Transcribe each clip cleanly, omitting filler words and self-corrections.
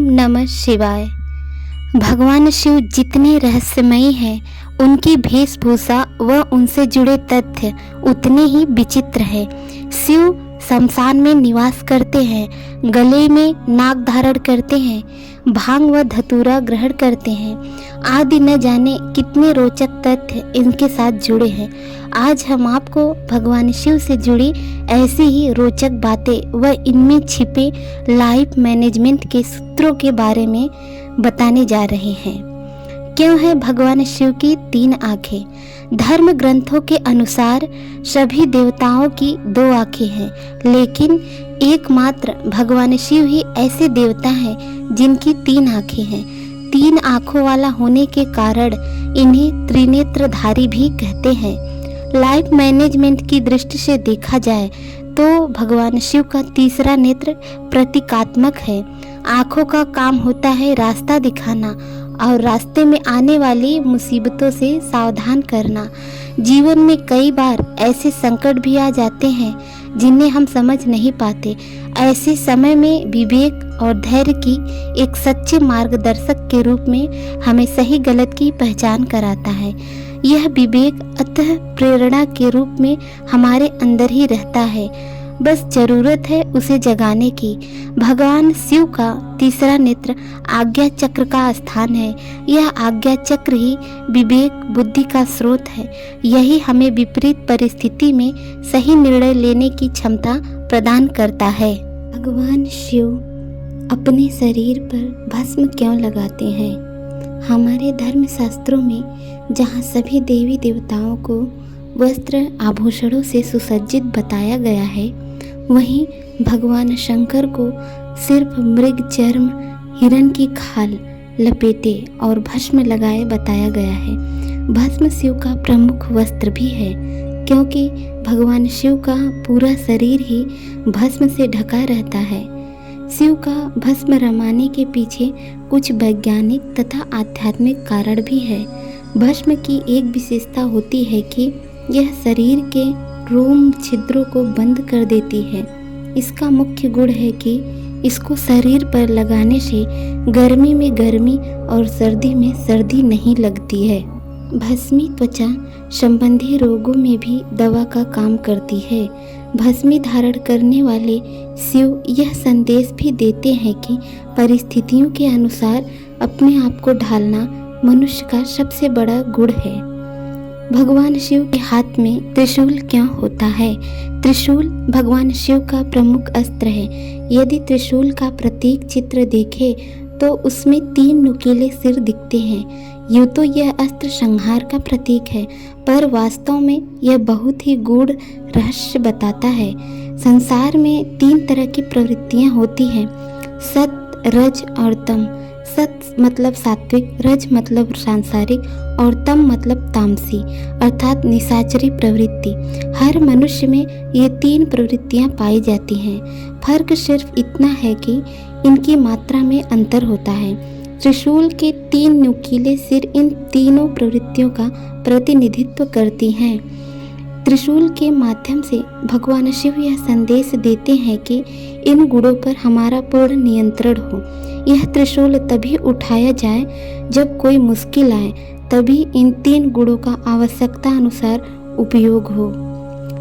नमः शिवाय। भगवान शिव जितने रहस्यमयी हैं, उनकी वेशभूषा व उनसे जुड़े तथ्य उतने ही विचित्र हैं। शिव शमशान में निवास करते हैं, गले में नाग धारण करते हैं, भांग व धतूरा ग्रहण करते हैं, आदि न जाने कितने रोचक तथ्य इनके साथ जुड़े हैं। आज हम आपको भगवान शिव से जुड़ी ऐसी ही रोचक बातें व इनमें छिपे लाइफ मैनेजमेंट के सूत्रों के बारे में बताने जा रहे हैं। क्यों है भगवान शिव की 3 आंखें? धर्म ग्रंथों के अनुसार सभी देवताओं की 2 आंखें हैं, लेकिन एकमात्र भगवान शिव ही ऐसे देवता हैं जिनकी 3 आंखें हैं। 3 आंखों वाला होने के कारण इन्हें त्रिनेत्रधारी भी कहते हैं। लाइफ मैनेजमेंट की दृष्टि से देखा जाए तो भगवान शिव का तीसरा नेत्र प्रतीकात्मक है। आंखों का काम होता है रास्ता दिखाना और रास्ते में आने वाली मुसीबतों से सावधान करना। जीवन में कई बार ऐसे संकट भी आ जाते हैं जिन्हें हम समझ नहीं पाते। ऐसे समय में विवेक और धैर्य की एक सच्चे मार्गदर्शक के रूप में हमें सही गलत की पहचान कराता है। यह विवेक अतः प्रेरणा के रूप में हमारे अंदर ही रहता है, बस जरूरत है उसे जगाने की। भगवान शिव का तीसरा नेत्र आज्ञा चक्र का स्थान है। यह आज्ञा चक्र ही विवेक बुद्धि का स्रोत है। यही हमें विपरीत परिस्थिति में सही निर्णय लेने की क्षमता प्रदान करता है। भगवान शिव अपने शरीर पर भस्म क्यों लगाते हैं? हमारे धर्म शास्त्रों में जहाँ सभी देवी देवताओं को वस्त्र आभूषणों से सुसज्जित बताया गया है, वहीं भगवान शंकर को सिर्फ मृग चर्म, हिरण की खाल लपेटे और भस्म लगाए बताया गया है। भस्म शिव का प्रमुख वस्त्र भी है, क्योंकि भगवान शिव का पूरा शरीर ही भस्म से ढका रहता है। शिव का भस्म रमाने के पीछे कुछ वैज्ञानिक तथा आध्यात्मिक कारण भी है। भस्म की एक विशेषता होती है कि यह शरीर के रोम छिद्रों को बंद कर देती है। इसका मुख्य गुण है कि इसको शरीर पर लगाने से गर्मी में गर्मी और सर्दी में सर्दी नहीं लगती है। भस्मी त्वचा संबंधी रोगों में भी दवा का काम करती है। भस्मी धारण करने वाले शिव यह संदेश भी देते हैं कि परिस्थितियों के अनुसार अपने आप को ढालना मनुष्य का सबसे बड़ा गुण है। भगवान शिव के हाथ में त्रिशूल क्यों होता है? त्रिशूल भगवान शिव का प्रमुख अस्त्र है। यदि त्रिशूल का प्रतीक चित्र देखें तो उसमें 3 नुकीले सिर दिखते हैं। यूँ तो यह अस्त्र संहार का प्रतीक है, पर वास्तव में यह बहुत ही गूढ़ रहस्य बताता है। संसार में 3 तरह की प्रवृत्तियाँ होती हैं, सत, रज और तम। सत मतलब सात्विक, रज मतलब सांसारिक और तम मतलब तामसी अर्थात निशाचरी प्रवृत्ति। हर मनुष्य में ये 3 प्रवृत्तियां पाई जाती हैं। फर्क सिर्फ इतना है कि इनकी मात्रा में अंतर होता है। त्रिशूल के 3 नुकीले सिर इन तीनों प्रवृत्तियों का प्रतिनिधित्व करती हैं। त्रिशूल के माध्यम से भगवान शिव यह संदेश देते हैं कि इन गुणों पर हमारा पूर्ण नियंत्रण हो। यह त्रिशूल तभी उठाया जाए जब कोई मुश्किल आए, तभी इन 3 गुणों का आवश्यकता अनुसार उपयोग हो।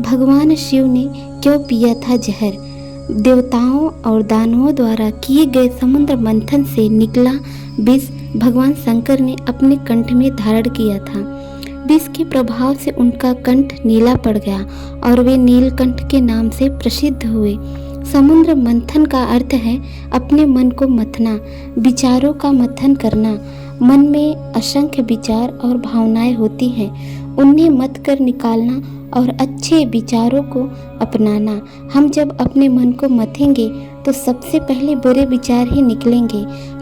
भगवान शिव ने क्यों पिया था जहर? देवताओं और दानवों द्वारा किए गए समुद्र मंथन से निकला विष भगवान शंकर ने अपने कंठ में धारण किया था। विष के प्रभाव से उनका कंठ नीला पड़ गया और वे नीलकंठ के नाम से प्रसिद्ध हुए। समुद्र मंथन का अर्थ है अपने मन को मथना, विचारों का मंथन करना। मन में असंख्य विचार और भावनाएं होती हैं, उन्हें मथ कर निकालना और अच्छे विचारों को अपनाना। हम जब अपने मन को मथेंगे तो सबसे पहले बुरे विचार ही निकलेंगे।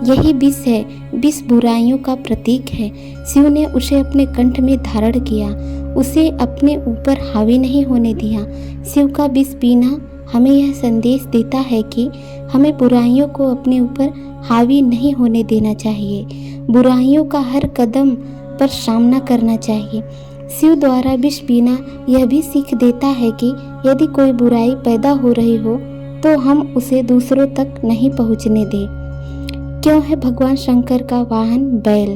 यही विष है। विष बुराइयों का प्रतीक है। शिव ने उसे अपने कंठ में धारण किया, उसे अपने ऊपर हावी नहीं होने दिया। शिव का विष पीना हमें यह संदेश देता है कि हमें बुराइयों को अपने ऊपर हावी नहीं होने देना चाहिए। बुराइयों का हर कदम पर सामना करना चाहिए। शिव द्वारा विष पीना यह भी सीख देता है कि यदि कोई बुराई पैदा हो रही हो तो हम उसे दूसरों तक नहीं पहुंचने दें। क्यों है भगवान शंकर का वाहन बैल?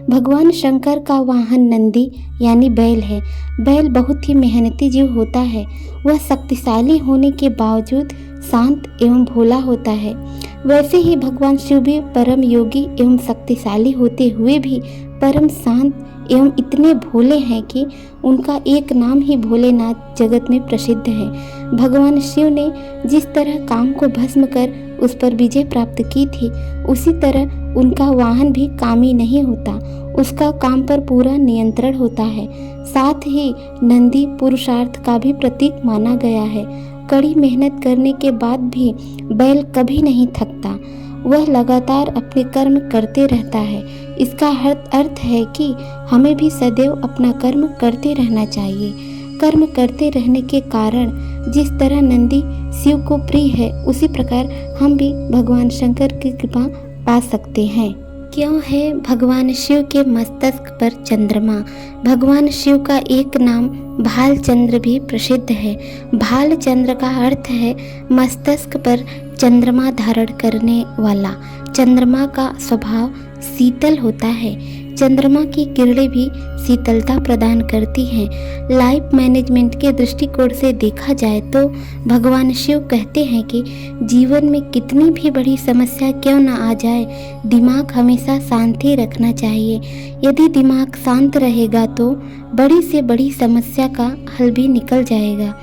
भगवान शंकर का वाहन नंदी यानी बैल है। बैल बहुत ही मेहनती जीव होता है। वह शक्तिशाली होने के बावजूद शांत एवं भोला होता है। वैसे ही भगवान शिव भी परम योगी एवं शक्तिशाली होते हुए भी परम शांत एवं इतने भोले हैं कि उनका एक नाम ही भोलेनाथ जगत में प्रसिद्ध है। भगवान शिव ने जिस तरह काम को भस्म कर उस पर विजय प्राप्त की थी, उसी तरह उनका वाहन भी कामी नहीं होता, उसका काम पर पूरा नियंत्रण होता है। साथ ही नंदी पुरुषार्थ का भी प्रतीक माना गया है। कड़ी मेहनत करने के बाद भी बैल कभी नहीं थकता, वह लगातार अपने कर्म करते रहता है। इसका अर्थ है कि हमें भी सदैव अपना कर्म करते रहना चाहिए। कर्म करते रहने के कारण जिस तरह नंदी शिव को प्रिय है, उसी प्रकार हम भी भगवान शंकर की कृपा पा सकते हैं। क्यों है भगवान शिव के मस्तक पर चंद्रमा? भगवान शिव का एक नाम भाल चंद्र भी प्रसिद्ध है। भाल चंद्र का अर्थ है मस्तक पर चंद्रमा धारण करने वाला। चंद्रमा का स्वभाव शीतल होता है। चंद्रमा की किरणें भी शीतलता प्रदान करती हैं। लाइफ मैनेजमेंट के दृष्टिकोण से देखा जाए तो भगवान शिव कहते हैं कि जीवन में कितनी भी बड़ी समस्या क्यों न आ जाए, दिमाग हमेशा शांति रखना चाहिए। यदि दिमाग शांत रहेगा तो बड़ी से बड़ी समस्या का हल भी निकल जाएगा।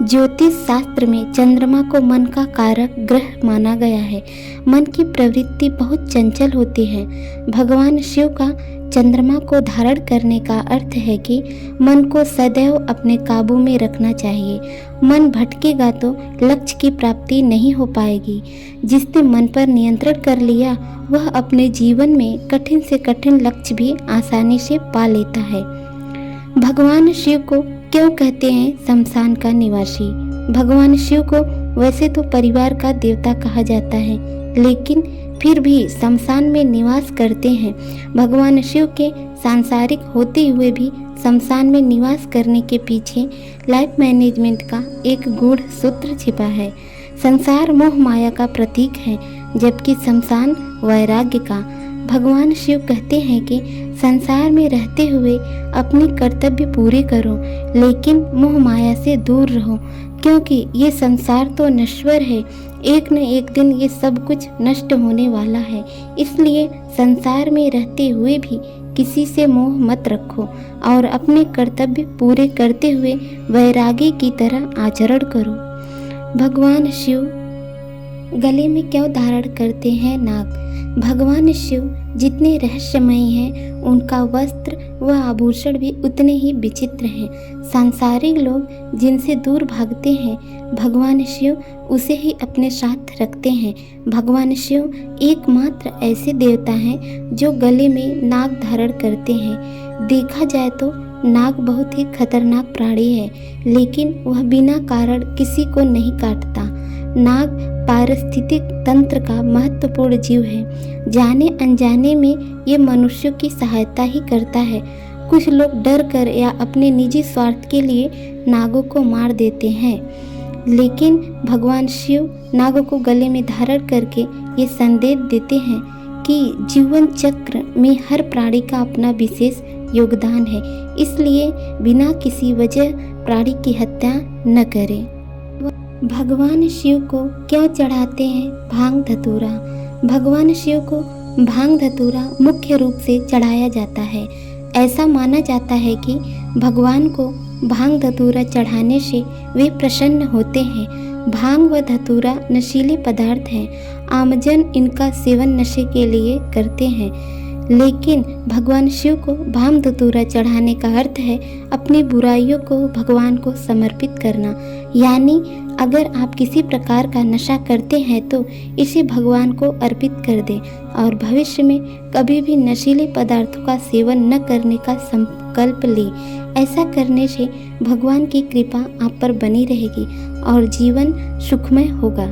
ज्योतिष शास्त्र में चंद्रमा को मन का कारक ग्रह माना गया है। मन की प्रवृत्ति बहुत चंचल होती है। भगवान शिव का चंद्रमा को धारण करने का अर्थ है कि मन को सदैव अपने काबू में रखना चाहिए। मन भटकेगा तो लक्ष्य की प्राप्ति नहीं हो पाएगी। जिसने मन पर नियंत्रण कर लिया, वह अपने जीवन में कठिन से कठिन लक्ष्य भी आसानी से पा लेता है। भगवान शिव को क्यों कहते हैं शमशान का निवासी? भगवान शिव को वैसे तो परिवार का देवता कहा जाता है, लेकिन फिर भी शमशान में निवास करते हैं। भगवान शिव के सांसारिक होते हुए भी शमशान में निवास करने के पीछे लाइफ मैनेजमेंट का एक गूढ़ सूत्र छिपा है। संसार मोह माया का प्रतीक है, जबकि शमशान वैराग्य का। भगवान शिव कहते हैं कि संसार में रहते हुए अपने कर्तव्य पूरे करो, लेकिन मोह माया से दूर रहो, क्योंकि ये संसार तो नश्वर है। एक न एक दिन ये सब कुछ नष्ट होने वाला है। इसलिए संसार में रहते हुए भी किसी से मोह मत रखो और अपने कर्तव्य पूरे करते हुए वैरागी की तरह आचरण करो। भगवान शिव गले में क्यों धारण करते हैं नाग? भगवान शिव जितने रहस्यमयी हैं, उनका वस्त्र व आभूषण भी उतने ही विचित्र हैं। सांसारिक लोग जिनसे दूर भागते हैं, भगवान शिव उसे ही अपने साथ रखते हैं। भगवान शिव एकमात्र ऐसे देवता हैं जो गले में नाग धारण करते हैं। देखा जाए तो नाग बहुत ही खतरनाक प्राणी है, लेकिन वह बिना कारण किसी को नहीं काटता। नाग पारिस्थितिक तंत्र का महत्वपूर्ण जीव है। जाने अनजाने में ये मनुष्यों की सहायता ही करता है। कुछ लोग डर कर या अपने निजी स्वार्थ के लिए नागों को मार देते हैं, लेकिन भगवान शिव नागों को गले में धारण करके ये संदेश देते हैं कि जीवन चक्र में हर प्राणी का अपना विशेष योगदान है, इसलिए बिना किसी वजह प्राणी की हत्या न करें। भगवान शिव को क्यों चढ़ाते हैं भांग धतूरा? भगवान शिव को भांग धतूरा मुख्य रूप से चढ़ाया जाता है। ऐसा माना जाता है कि भगवान को भांग धतूरा चढ़ाने से वे प्रसन्न होते हैं। भांग व धतूरा नशीले पदार्थ हैं। आमजन इनका सेवन नशे के लिए करते हैं, लेकिन भगवान शिव को भांग धतूरा चढ़ाने का अर्थ है अपनी बुराइयों को भगवान को समर्पित करना। यानी अगर आप किसी प्रकार का नशा करते हैं तो इसे भगवान को अर्पित कर दें और भविष्य में कभी भी नशीले पदार्थों का सेवन न करने का संकल्प लें। ऐसा करने से भगवान की कृपा आप पर बनी रहेगी और जीवन सुखमय होगा।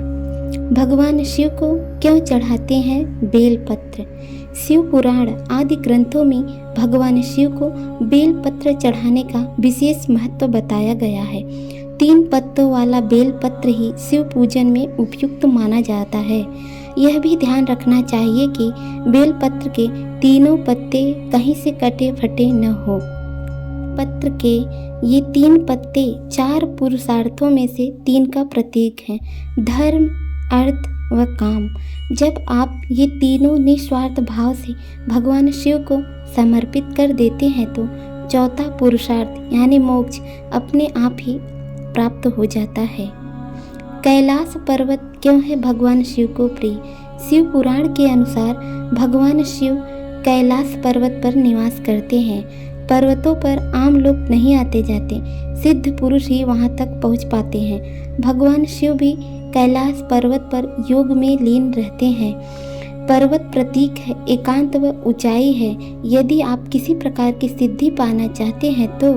भगवान शिव को क्यों चढ़ाते हैं बेलपत्र? शिव पुराण आदि ग्रंथों में भगवान शिव को बेलपत्र चढ़ाने का विशेष महत्व बताया गया है। 3 पत्तों वाला बेलपत्र ही शिव पूजन में उपयुक्त माना जाता है। यह भी ध्यान रखना चाहिए कि बेलपत्र के तीनों पत्ते कहीं से कटे फटे न हो। पत्र के ये 3 पत्ते 4 पुरुषार्थों में से 3 का प्रतीक हैं, धर्म, अर्थ व काम। जब आप ये तीनों निस्वार्थ भाव से भगवान शिव को समर्पित कर देते हैं तो चौथा पुरुषार्थ यानी मोक्ष अपने आप ही प्राप्त हो जाता है। कैलाश पर्वत क्यों है भगवान शिव को प्रिय? शिव पुराण के अनुसार भगवान शिव कैलाश पर्वत पर निवास करते हैं। पर्वतों पर आम लोग नहीं आते जाते, सिद्ध पुरुष ही वहां तक पहुंच पाते हैं। भगवान शिव भी कैलाश पर्वत पर योग में लीन रहते हैं। पर्वत प्रतीक है एकांत व ऊंचाई है। यदि आप किसी प्रकार की सिद्धि पाना चाहते हैं तो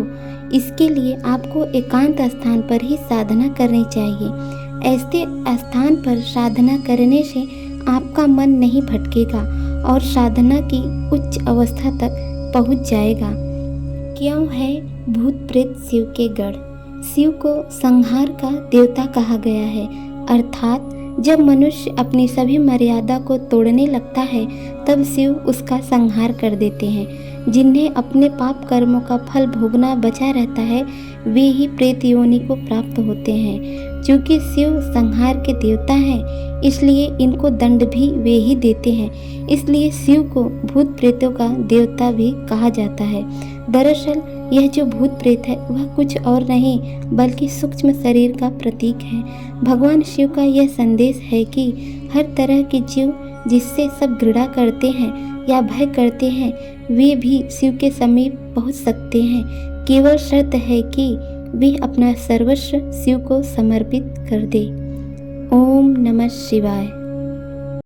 इसके लिए आपको एकांत स्थान पर ही साधना करनी चाहिए। ऐसे स्थान पर साधना करने से आपका मन नहीं भटकेगा और साधना की उच्च अवस्था तक पहुंच जाएगा। क्यों है भूत प्रेत शिव के गढ़? शिव को संहार का देवता कहा गया है, अर्थात जब मनुष्य अपनी सभी मर्यादा को तोड़ने लगता है तब शिव उसका संहार कर देते हैं। जिन्हें अपने पाप कर्मों का फल भोगना बचा रहता है वे ही प्रेत योनि को प्राप्त होते हैं। चूँकि शिव संहार के देवता हैं इसलिए इनको दंड भी वे ही देते हैं, इसलिए शिव को भूत प्रेतों का देवता भी कहा जाता है। दरअसल यह जो भूत प्रेत है वह कुछ और नहीं बल्कि सूक्ष्म शरीर का प्रतीक है। भगवान शिव का यह संदेश है कि हर तरह के जीव जिससे सब घृणा करते हैं या भय करते हैं वे भी शिव के समीप पहुंच सकते हैं। केवल शर्त है कि वे अपना सर्वस्व शिव को समर्पित कर दे। ओम नमः शिवाय।